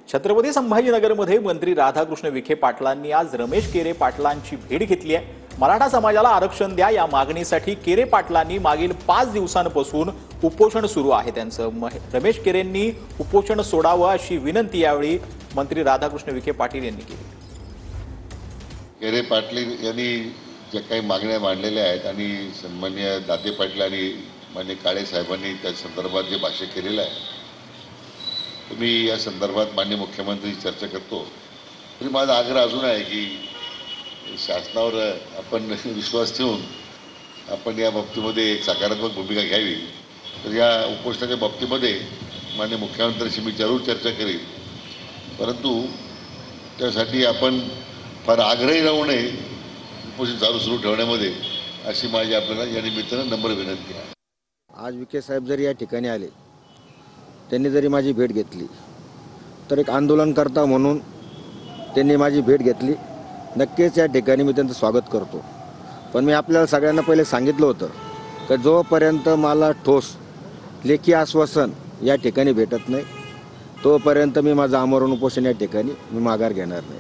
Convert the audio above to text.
छत्रपती संभाजीनगरमध्ये मंत्री राधाकृष्ण विखे पाटलांनी आज रमेश केरे पाटलांची भेट घेतली आहे। मराठा समाजाला आरक्षण द्या या मागणीसाठी केरे पाटलांनी मागील 5 दिवसांपासून उपोषण सुरू आहे त्यांचं। रमेश केरेंनी उपोषण सोडावं अशी विनंती यावेळी मंत्री राधाकृष्ण विखे पाटील यांनी केली। केरे पाटील यांनी जे काही मागण्या मांडलेल्या आहेत आणि सन्माननीय दाते पाटील आणि मान्य काळे साहेबांनी त्या संदर्भात जे भाष्य केलेलं आहे, मी या संदर्भात माननीय मुख्यमंत्री चर्चा करतो। तरी माझा आग्रह अजून आहे की शासनावर आपण विश्वास ठेवून आपण या बाबतीमध्ये एक सकारात्मक भूमिका घ्यावी। तर या उपोषणाच्या बाबतीमध्ये माननीय मुख्यमंत्र्यांशी मी जरूर चर्चा करेन, परंतु त्यासाठी आपण फार आग्रही राहू नये उपोषण सुरू ठेवण्यामध्ये, अशी माझी आपल्याला या निमित्तानं नम्र विनंती आहे। आज विखे साहेब जरी या ठिकाणी आले, त्यांनी जरी माझी भेट घेतली, तर एक आंदोलनकर्ता म्हणून त्यांनी माझी भेट घेतली। नक्कीच या ठिकाणी मी त्यांचं स्वागत करतो। पण मी आपल्याला सगळ्यांना पहिले सांगितलं होतं की जोपर्यंत मला ठोस लेखी आश्वासन या ठिकाणी भेटत नाही, तोपर्यंत मी माझं आमरण उपोषण या ठिकाणी मी माघार घेणार नाही।